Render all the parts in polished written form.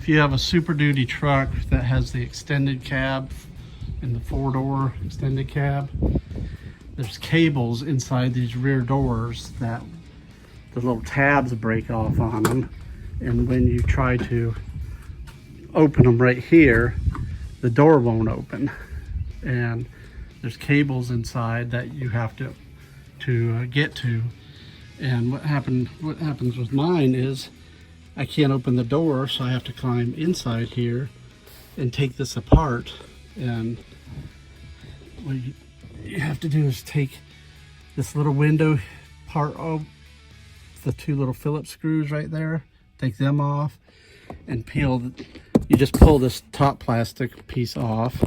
If you have a Super Duty truck that has the extended cab and the 4-door extended cab, there's cables inside these rear doors that the little tabs break off on them, and when you try to open them right here, the door won't open, and there's cables inside that you have to get to. And what happens with mine is I can't open the door, so I have to climb inside here and take this apart. And what you have to do is take this little window part of the 2 little Phillips screws right there, take them off and peel. You just pull this top plastic piece off,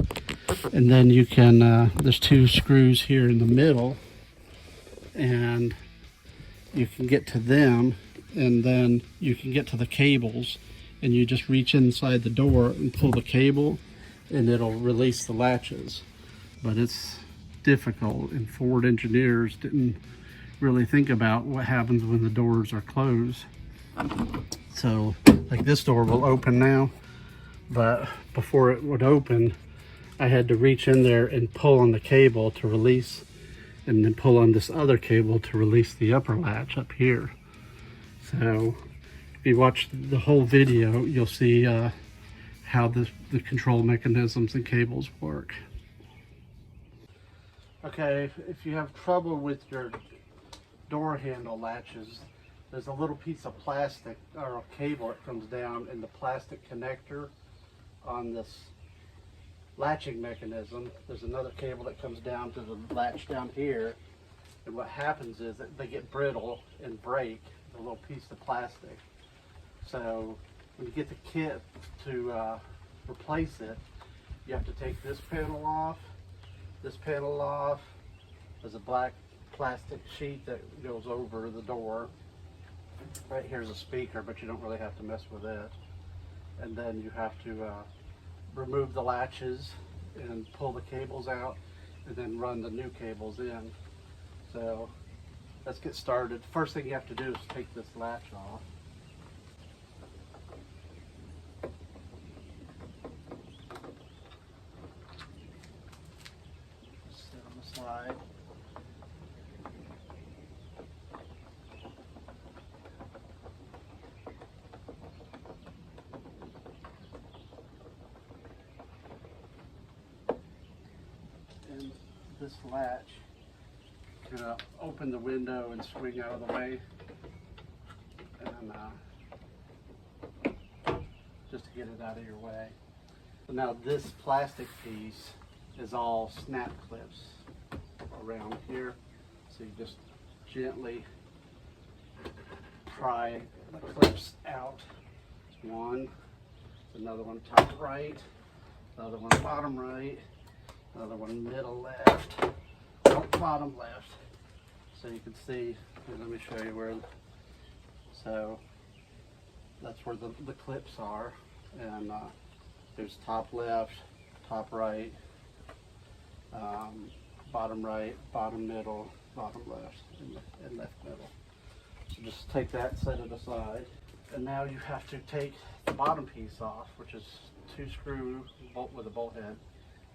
and then you can, there's 2 screws here in the middle, and you can get to them, and then you can get to the cables, and you just reach inside the door and pull the cable, and it'll release the latches. But it's difficult, and Ford engineers didn't really think about what happens when the doors are closed. So like this door will open now, but before it would open, I had to reach in there and pull on the cable to release, and then pull on this other cable to release the upper latch up here. So if you watch the whole video, you'll see how the control mechanisms and cables work. Okay, if you have trouble with your door handle latches, there's a little piece of plastic or a cable that comes down in the plastic connector on this latching mechanism. There's another cable that comes down to the latch down here, and what happens is that they get brittle and break, a little piece of plastic. So when you get the kit to replace it, you have to take this panel off, this panel off. There's a black plastic sheet that goes over the door. Right here's a speaker, but you don't really have to mess with it. And then you have to remove the latches and pull the cables out, and then run the new cables in. So let's get started. First thing you have to do is take this latch off. Sit on the side. And this latch, I'm gonna open the window and swing out of the way, and just to get it out of your way. So now this plastic piece is all snap clips around here, so you just gently pry the clips out. One, another one top right, another one bottom right, another one middle left, bottom left. So you can see, let me show you where, so that's where the clips are, and there's top left, top right, bottom right, bottom middle, bottom left, and left middle. So just take that, set it aside, and now you have to take the bottom piece off, which is 2 screw bolt with a bolt head,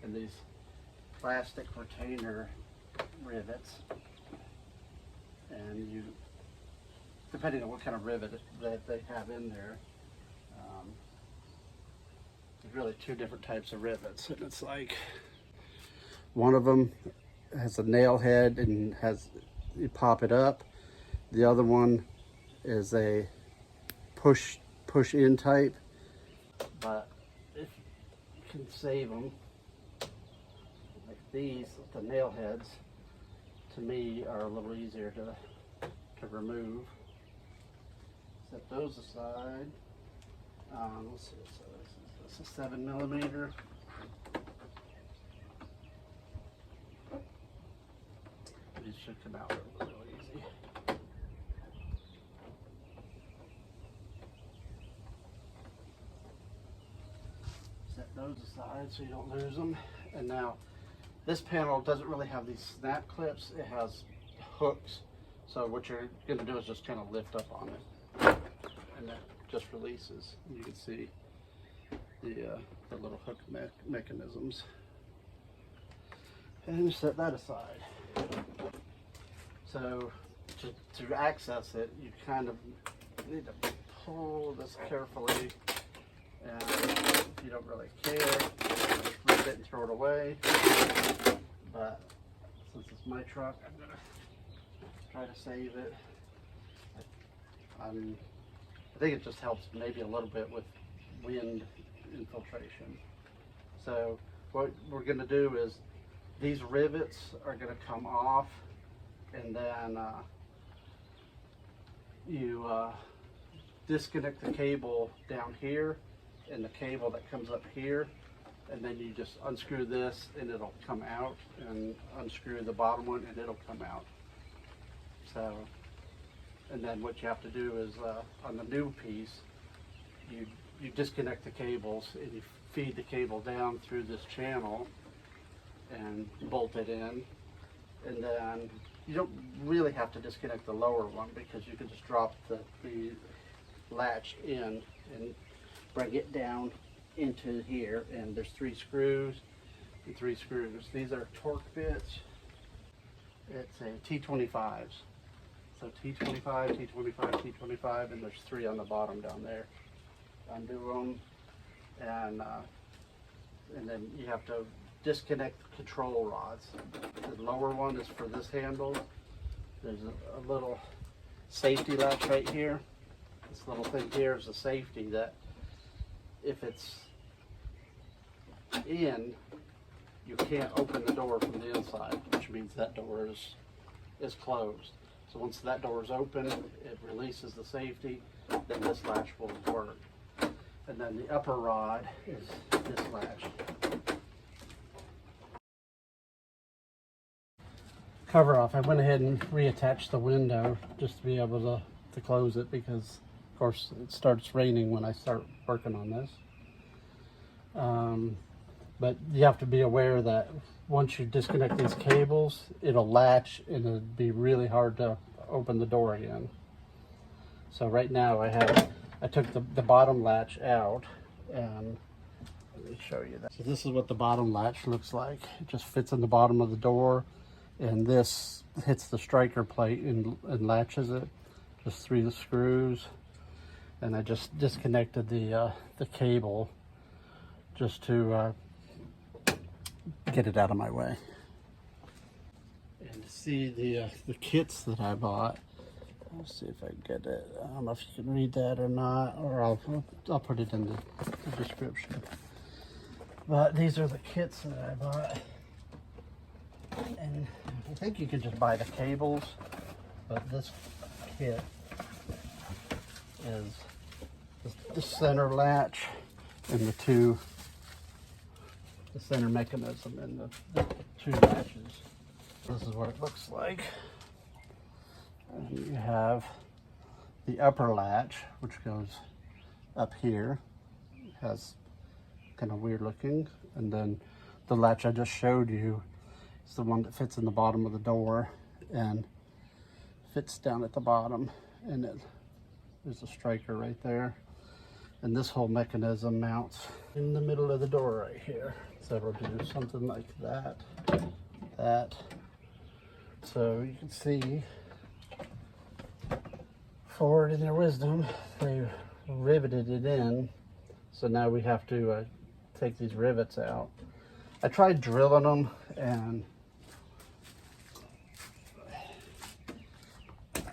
and these plastic retainer rivets. And you, depending on what kind of rivet that they have in there, there's really 2 different types of rivets, and it's like one of them has a nail head and you pop it up. The other one is a push in type, but if you can save them, like these, the nail heads, to me are a little easier to remove. Set those aside. Let's see, so this is a 7mm. These should come out really easy. Set those aside so you don't lose them. And now this panel doesn't really have these snap clips, it has hooks. So what you're going to do is just kind of lift up on it, and that just releases. You can see the little hook mechanisms. And set that aside. So to access it, you kind of need to pull this carefully, and if you don't really care, just rip it and throw it away. But since it's my truck, I'm gonna try to save it. I think it just helps maybe a little bit with wind infiltration. So what we're gonna do is these rivets are gonna come off, and then you disconnect the cable down here and the cable that comes up here, and then you just unscrew this and it'll come out, and unscrew the bottom one and it'll come out. So, and then what you have to do is on the new piece, you disconnect the cables and you feed the cable down through this channel and bolt it in. And then you don't really have to disconnect the lower one, because you can just drop the latch in and bring it down into here. And there's 3 screws and 3 screws. These are torque bits. It's a T25s. So T25, T25, T25, and there's 3 on the bottom down there. Undo them, and then you have to disconnect the control rods. The lower one is for this handle. There's a little safety latch right here. This little thing here is a safety that if it's in, you can't open the door from the inside, which means that door is closed. So once that door is open, it releases the safety, then this latch will work. And then the upper rod is this latch. Cover off, I went ahead and reattached the window just to be able to close it, because of course it starts raining when I start working on this. But you have to be aware that once you disconnect these cables, it'll latch and it'll be really hard to open the door again. So right now I took the bottom latch out, and let me show you that. So this is what the bottom latch looks like. It just fits in the bottom of the door, and this hits the striker plate and latches it, just 3 screws. And I just disconnected the cable just to get it out of my way. And to see the kits that I bought, let's see if I can get it. I don't know if you can read that or not, or I'll put it in the description. But these are the kits that I bought. And I think you can just buy the cables, but this kit is the center latch and the center mechanism and the 2 latches. This is what it looks like. And you have the upper latch, which goes up here. It has kind of weird looking. And then the latch I just showed you is the one that fits in the bottom of the door and fits down at the bottom. And there's a striker right there. And this whole mechanism mounts in the middle of the door right here. So it'll do something like that. So you can see, Ford in their wisdom, they riveted it in. So now we have to take these rivets out. I tried drilling them, and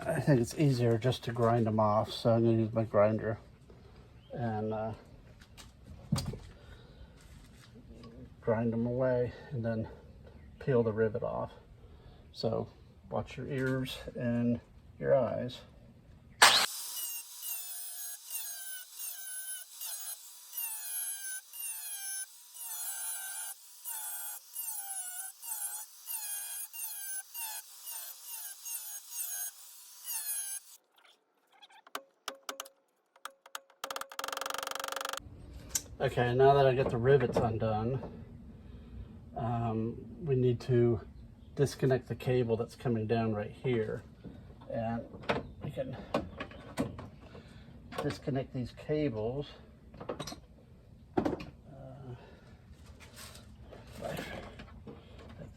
I think it's easier just to grind them off. So I'm gonna use my grinder and grind them away, and then peel the rivet off. So watch your ears and your eyes. Okay, now that I get the rivets undone, we need to disconnect the cable that's coming down right here. And we can disconnect these cables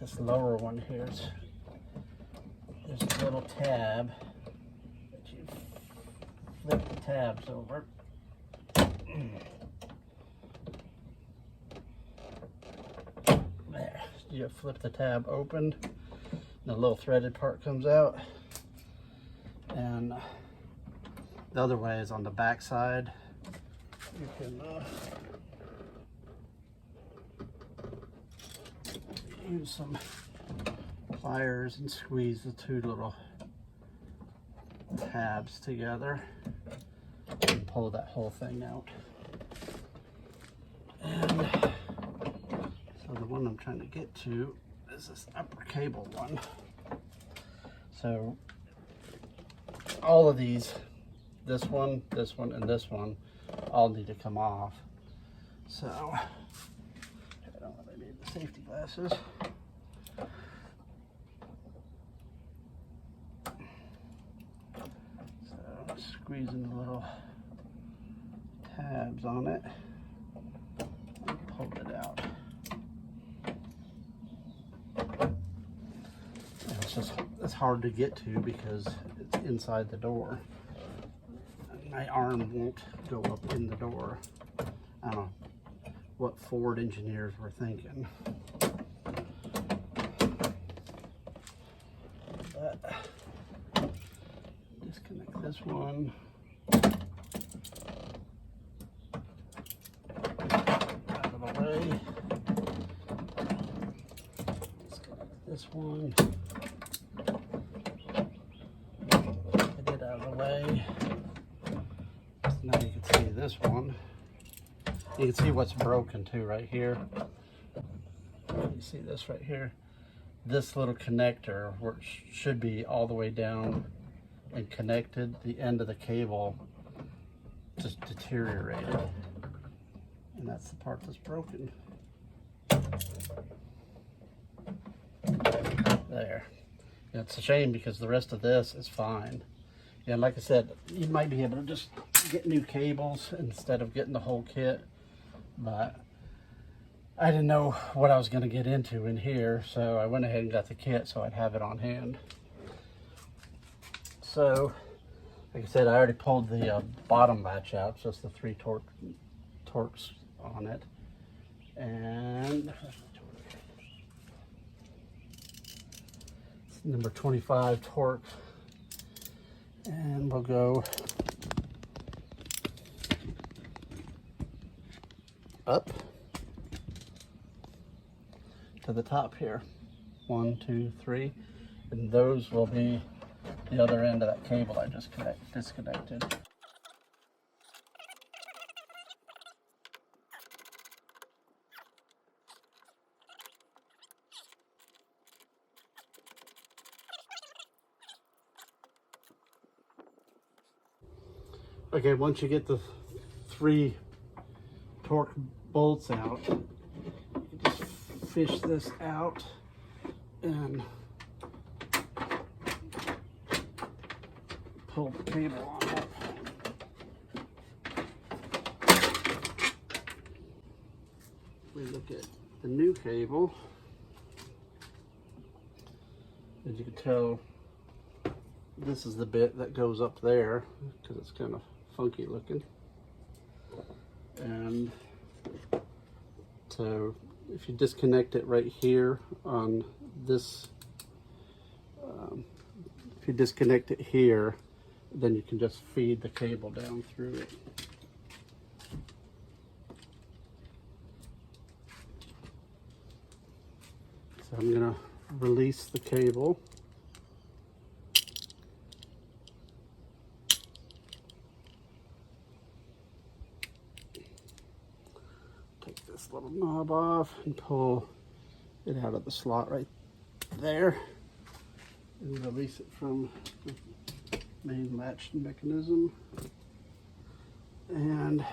this lower one here, there's a little tab that you flip the tabs over. There, you flip the tab open, and the little threaded part comes out. And the other way is on the back side. You can use some pliers and squeeze the two little tabs together and pull that whole thing out. And so the one I'm trying to get to is this upper cable one. So all of these, this one, and this one, all need to come off. So I don't really need the safety glasses. So squeezing the little tabs on it and pull it out. It's hard to get to because it's inside the door. My arm won't go up in the door. I don't know what Ford engineers were thinking. But disconnect this one. Out of the way. Disconnect this one. Get out of the way. Now you can see this one. You can see what's broken too right here. You see this right here? This little connector, which should be all the way down and connected, the end of the cable just deteriorated. And that's the part that's broken. There. And it's a shame because the rest of this is fine. And like I said, you might be able to just get new cables instead of getting the whole kit, but I didn't know what I was going to get into in here, so I went ahead and got the kit so I'd have it on hand. So, like I said, I already pulled the bottom latch out, so it's the 3 torques on it, and it's number 25 torque. And we'll go up to the top here. 1, 2, 3. And those will be the other end of that cable I just disconnected. Okay, once you get the 3 torque bolts out, you just fish this out and pull the cable on up. We look at the new cable. As you can tell, this is the bit that goes up there because it's kind of funky looking. And so if you disconnect it right here on this, if you disconnect it here, then you can just feed the cable down through it. So I'm going to release the cable. Take this little knob off and pull it out of the slot right there and release it from the main latch mechanism. And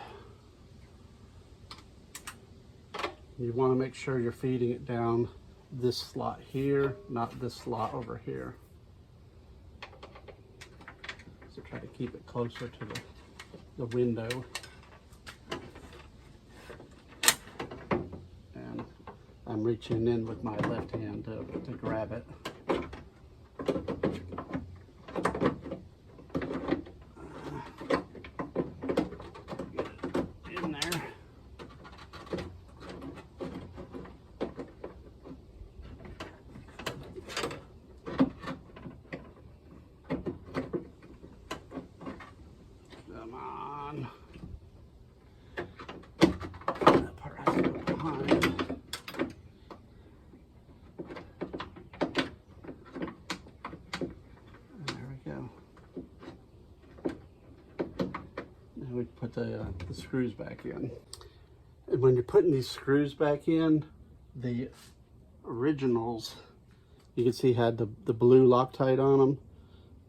you want to make sure you're feeding it down this slot here, not this slot over here. So try to keep it closer to the window. And I'm reaching in with my left hand to grab it. Get in there. Come on. That part has to go behind. There we go. Now we put the screws back in. And when you're putting these screws back in, the originals, you can see had the blue Loctite on them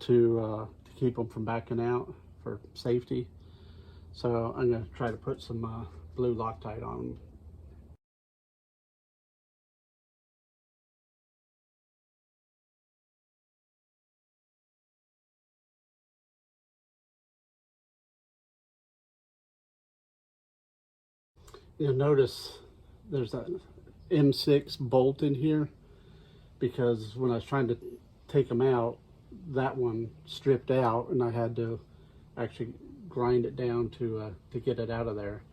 to keep them from backing out for safety. So I'm going to try to put some blue Loctite on them. You'll notice there's an M6 bolt in here because when I was trying to take them out, that one stripped out and I had to actually grind it down to get it out of there.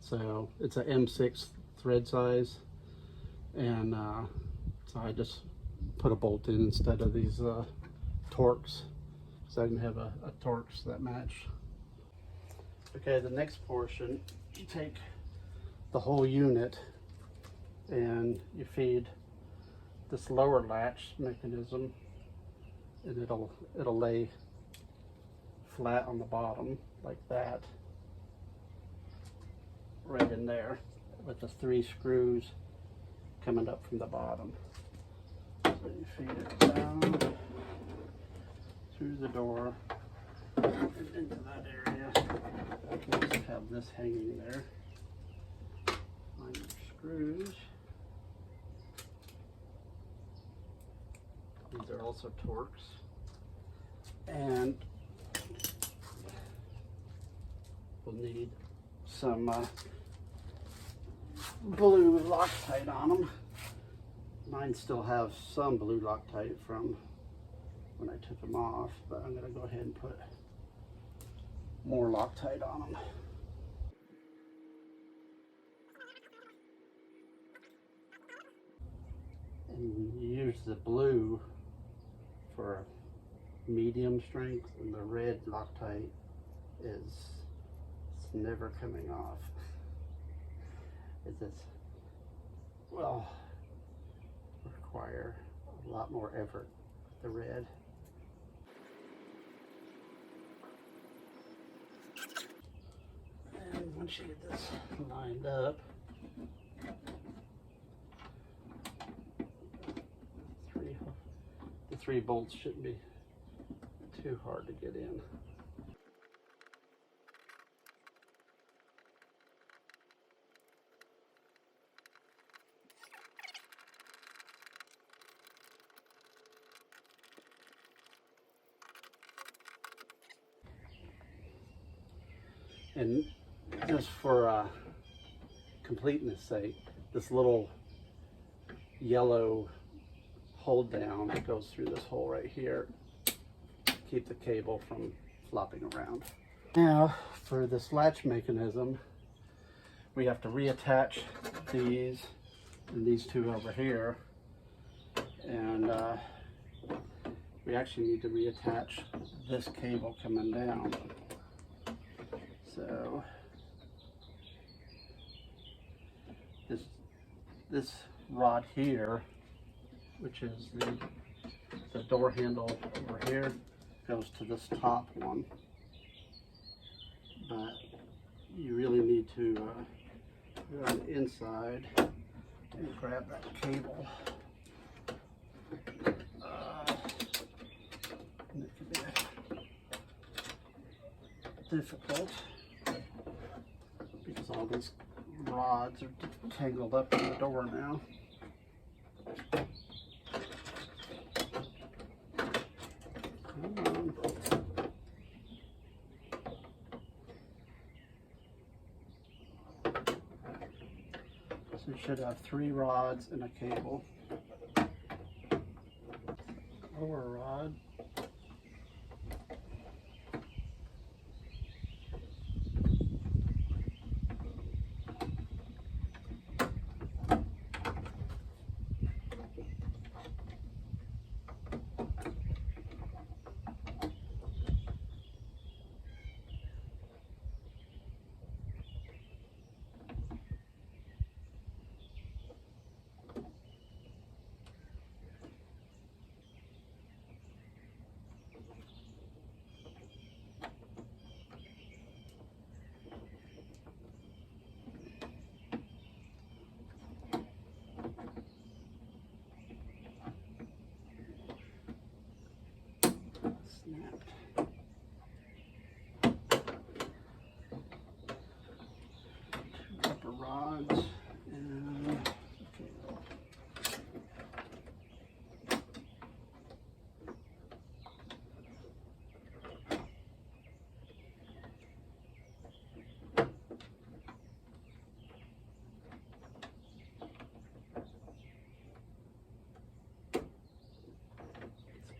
So it's an M6 thread size, and so I just put a bolt in instead of these Torx, so I can have a Torx that match. Okay, the next portion, you take the whole unit and you feed this lower latch mechanism, and it'll lay flat on the bottom like that, right in there, with the 3 screws coming up from the bottom. So you feed it down through the door and into that area. You just have this hanging there. Find your screws. These are also Torx. And we'll need some blue Loctite on them. Mine still have some blue Loctite from when I took them off, but I'm going to go ahead and put more Loctite on them. And use the blue for medium strength, and the red Loctite is never coming off. It's well, require a lot more effort with the red. And once you get this lined up, the 3 bolts shouldn't be too hard to get in. And just for completeness sake, this little yellow hold down that goes through this hole right here to keep the cable from flopping around. Now for this latch mechanism, we have to reattach these and these 2 over here, and we actually need to reattach this cable coming down. So this rod here, which is the door handle over here, goes to this top one. But you really need to go on the inside and grab that cable. And it can be difficult because all these rods are tangled up in the door now. Come on. So So you should have 3 rods and a cable. Lower rod. Snapped. 2 upper rods and a cable.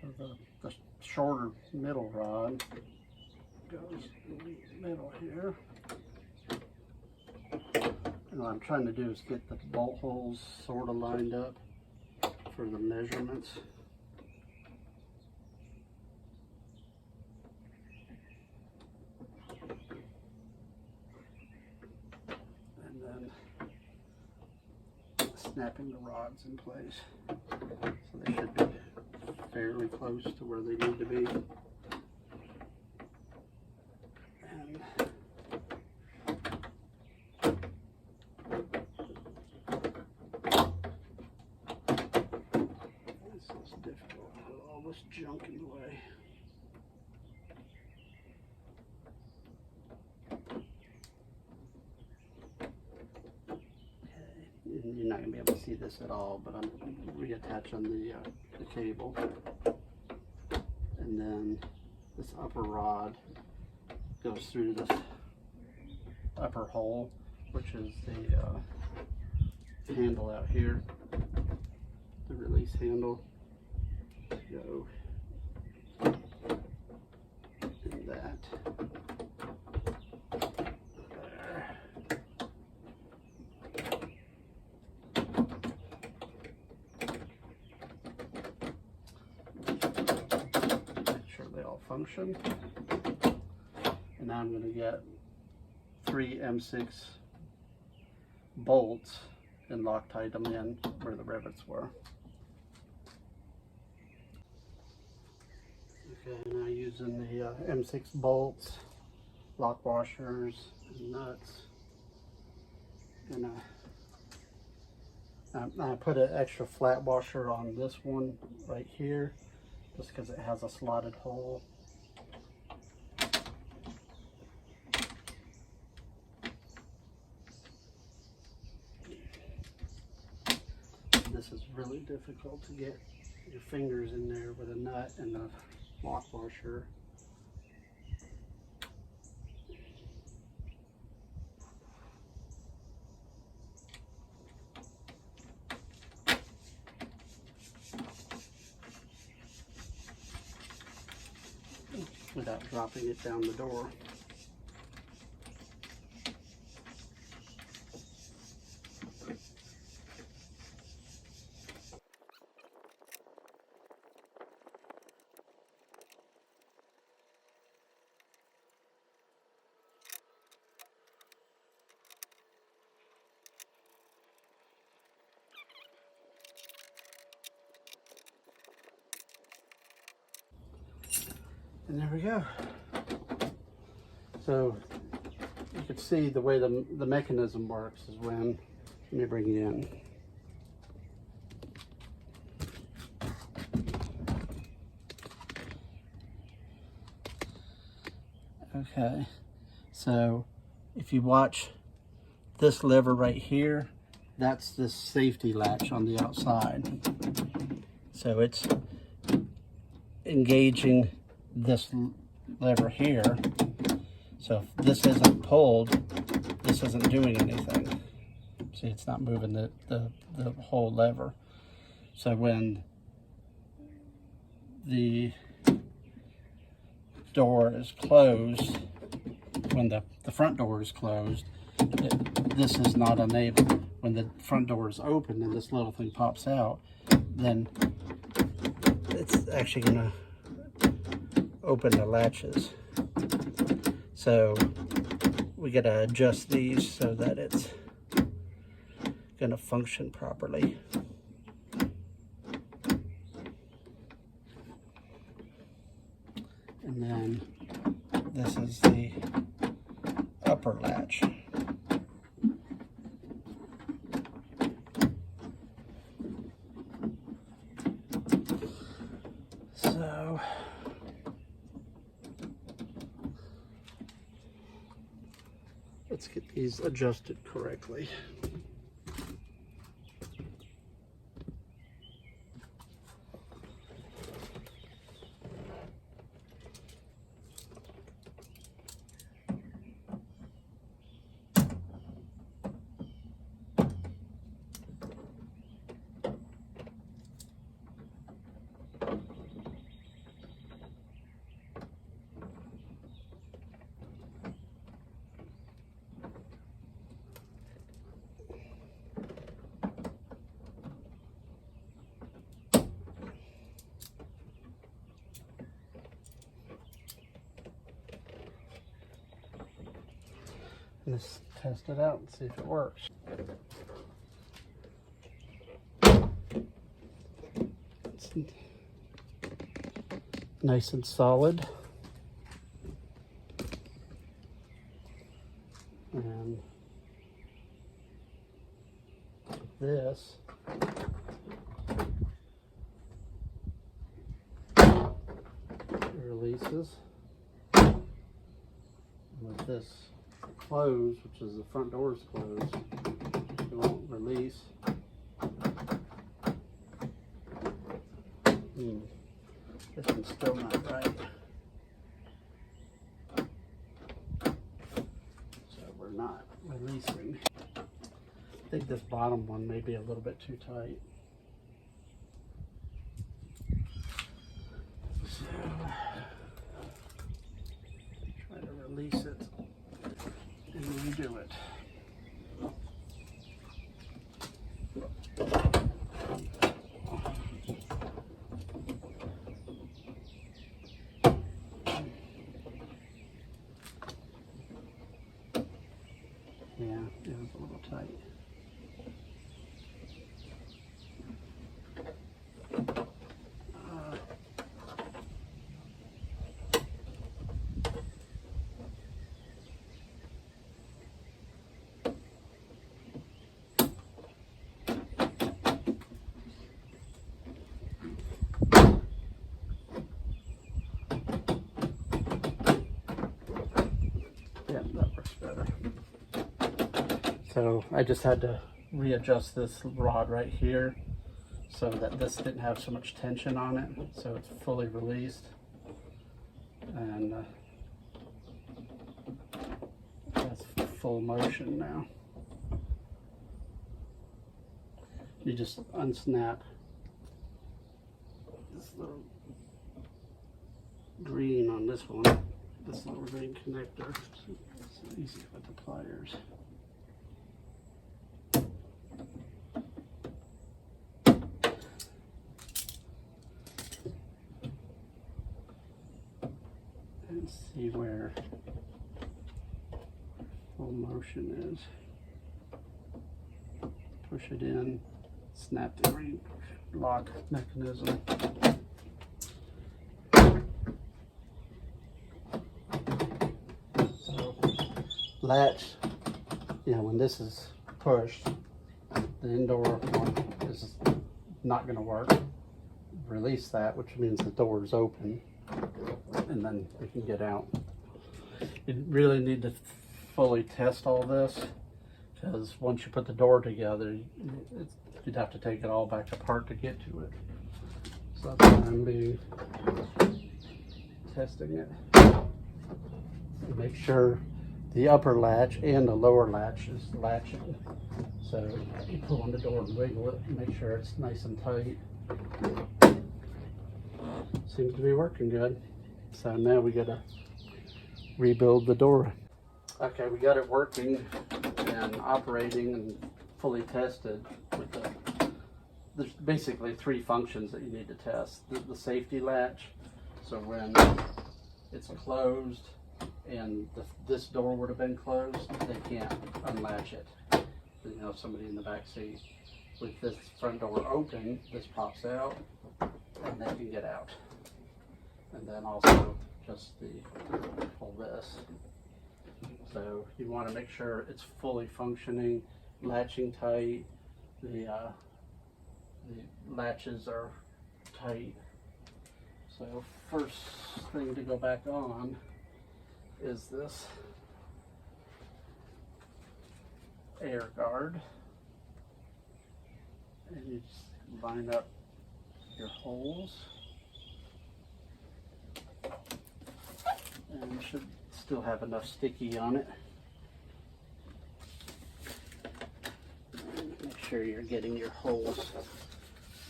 So the shorter middle rod goes in the middle here. And what I'm trying to do is get the bolt holes sort of lined up for the measurements. And then snapping the rods in place. So they should be fairly close to where they need to be. And this is difficult with all this junk in the way. Okay, you're not going to be able to see this at all, but I'm reattaching the cable. And then this upper rod goes through this upper hole, which is the handle out here, the release handle. Go in that. There. Function. And now I'm going to get 3 M6 bolts and Loctite them in where the rivets were. Okay, now using the M6 bolts, lock washers, and nuts. I put an extra flat washer on this one right here, just because it has a slotted hole. This is really difficult to get your fingers in there with a nut and the lock washer. Without dropping it down the door. And there we go. So you can see the way the mechanism works is when, let me bring it in. Okay, so if you watch this lever right here, that's the safety latch on the outside. So it's engaging this lever here. So if this isn't pulled, this isn't doing anything. See, it's not moving the whole lever. So when the door is closed, when the front door is closed, this is not enabled. When the front door is open and this little thing pops out, then it's actually going to open the latches. So we got to adjust these so that it's going to function properly. And then this is the upper latch. So let's get these adjusted correctly. Let's test it out and see if it works. It's nice and solid. And this releases. With this closed, which is the front door is closed, it won't release. This one's still not right. So we're not releasing. I think this bottom one may be a little bit too tight. So try to release it and redo it. Yeah, it was a little tight. Yeah, that works better. So I just had to readjust this rod right here so that this didn't have so much tension on it, so it's fully released. And that's full motion now. You just unsnap this little green on this one, this little green connector. It's easy with the pliers. And see where full motion is. Push it in, snap the green lock mechanism. So latch, you know, when this is pushed, the indoor one is not going to work. Release that, which means the door is open, and then we can get out. You really need to fully test all this, because once you put the door together, you'd have to take it all back apart to get to it. So that's why I'm testing it. Make sure the upper latch and the lower latch is latching. So you pull on the door and wiggle it and make sure it's nice and tight. Seems to be working good. So now we gotta rebuild the door. Okay, we got it working and operating and fully tested with there's basically 3 functions that you need to test. The safety latch, so when it's closed and this door would have been closed, they can't unlatch it. You know, somebody in the back seat. With this front door open, this pops out and they can get out. And then also just pull this. So you want to make sure it's fully functioning, latching tight, the latches are tight. So first thing to go back on is this air guard, and you just line up your holes, and you should still have enough sticky on it. Make sure you're getting your holes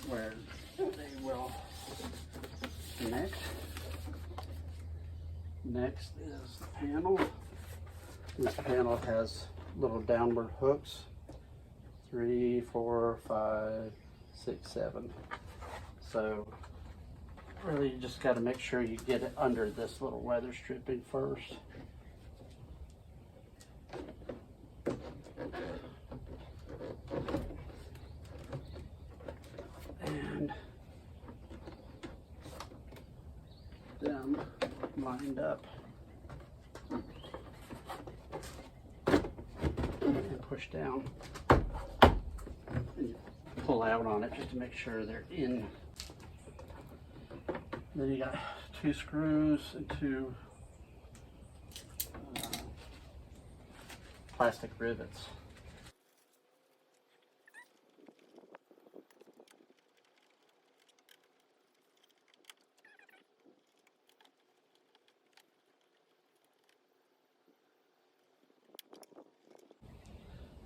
where they will connect. Next is the panel. This panel has little downward hooks, 3, 4, 5, 6, 7. So really you just got to make sure you get it under this little weather stripping first. And them lined up and push down, and you pull out on it just to make sure they're in. Then you got 2 screws and 2 plastic rivets.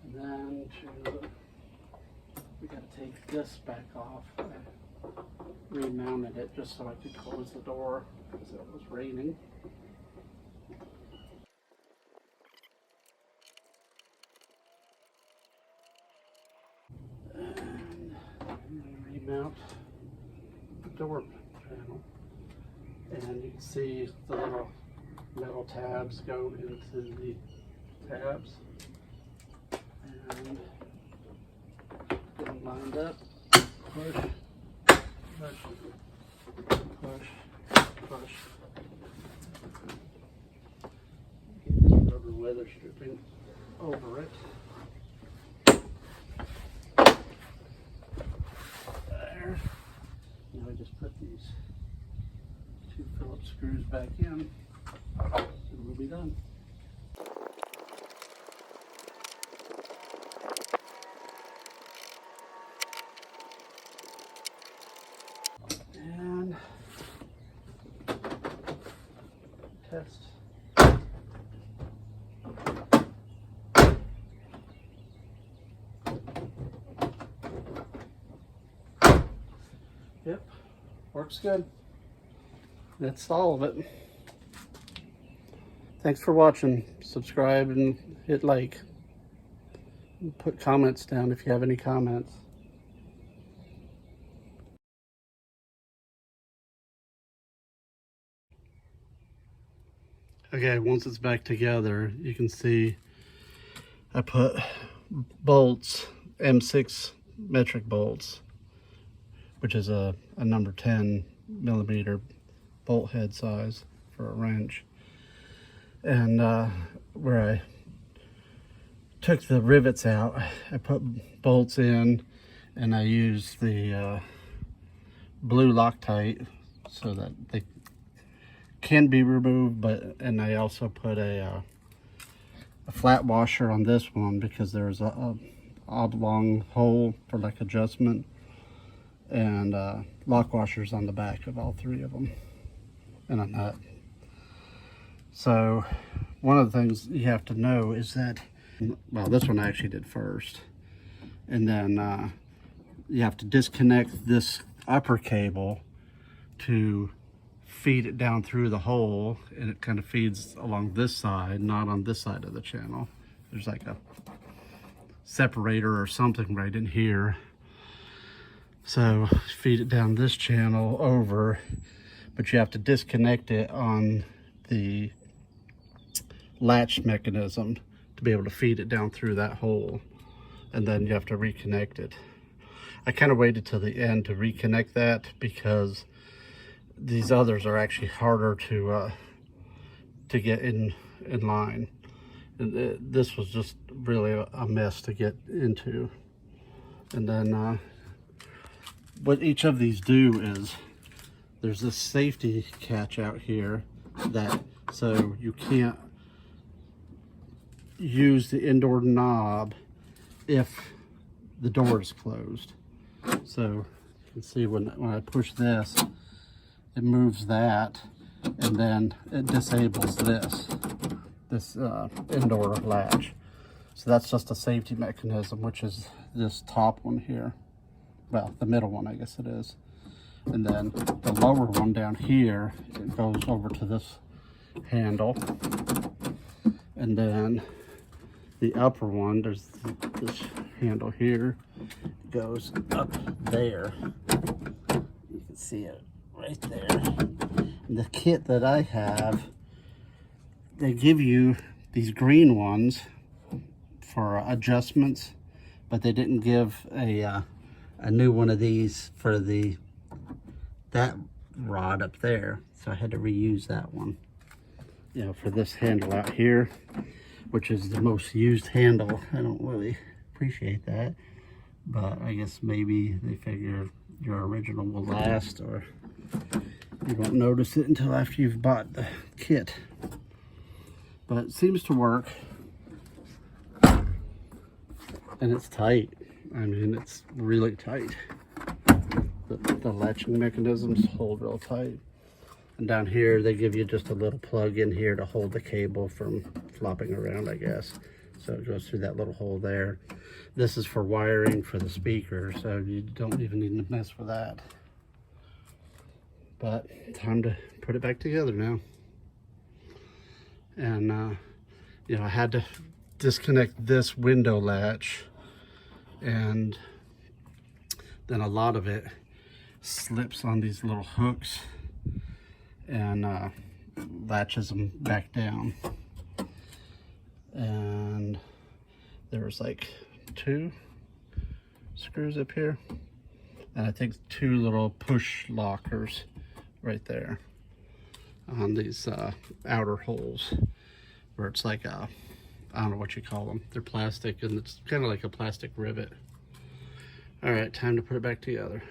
And then we got to take this back off. I remounted it just so I could close the door because it was raining. And remount the door panel. And you can see the little metal tabs go into the tabs. And get them lined up. Push, push, push, push. Get this rubber weather stripping over it. There. Now I just put these 2 Phillips screws back in, and we'll be done. And test. Yep, works good. That's all of it. Thanks for watching. Subscribe and hit like. Put comments down if you have any comments. Okay, once it's back together, you can see I put bolts, M6 metric bolts, which is a number 10 millimeter bolt head size for a wrench. And where I took the rivets out, I put bolts in, and I used the blue Loctite so that they can be removed, and I also put a flat washer on this one because there's a oblong hole for like adjustment, and lock washers on the back of all 3 of them, and a nut. So one of the things you have to know is that, well, this one I actually did first. And then you have to disconnect this upper cable to feed it down through the hole, and it kind of feeds along this side, not on this side of the channel. There's like a separator or something right in here. So feed it down this channel over, but you have to disconnect it on the latch mechanism to be able to feed it down through that hole, and then you have to reconnect it. I kind of waited till the end to reconnect that because these others are actually harder to get in line. And this was just really a mess to get into. And then what each of these do is there's this safety catch out here that so you can't use the indoor knob if the door is closed. So you can see when I push this, it moves that, and then it disables this indoor latch. So that's just a safety mechanism, which is this top one here. Well, the middle one, I guess it is. And then the lower one down here, it goes over to this handle. And then the upper one, there's this handle here, goes up there. You can see it right there. And the kit that I have, they give you these green ones for adjustments, but they didn't give a new one of these for that rod up there, so I had to reuse that one, you know, for this handle out here, which is the most used handle. I don't really appreciate that, but I guess maybe they figure your original will last, or you won't notice it until after you've bought the kit. But it seems to work, and it's tight. I mean, it's really tight. The latching mechanisms hold real tight. And down here, they give you just a little plug in here to hold the cable from flopping around, I guess. So it goes through that little hole there. This is for wiring for the speaker, so you don't even need to mess with that. But time to put it back together now. And you know, I had to disconnect this window latch, and then a lot of it slips on these little hooks and latches them back down. And there was like 2 screws up here, and I think 2 little push lockers right there on these outer holes, where it's like a, I don't know what you call them. They're plastic, and it's kind of like a plastic rivet. All right, time to put it back together.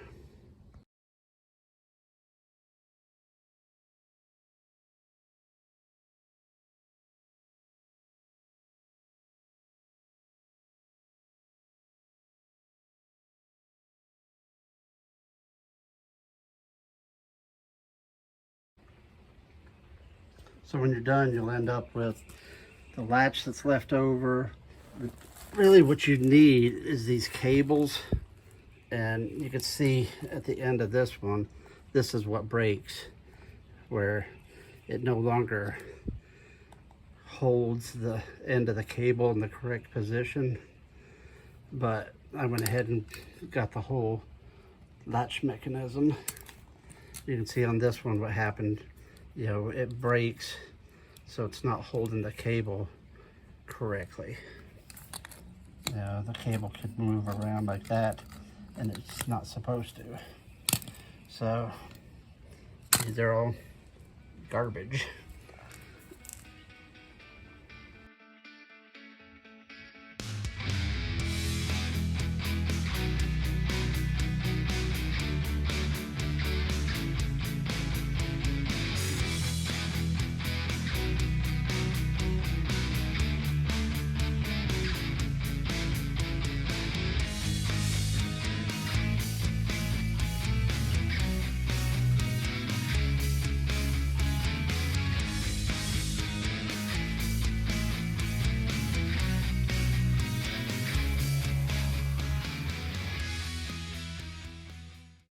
So when you're done, you'll end up with the latch that's left over. Really what you need is these cables, and you can see at the end of this one, this is what breaks, where it no longer holds the end of the cable in the correct position. But I went ahead and got the whole latch mechanism. You can see on this one what happened. You know, it breaks, so it's not holding the cable correctly. You know, the cable could move around like that, and it's not supposed to. So these are all garbage.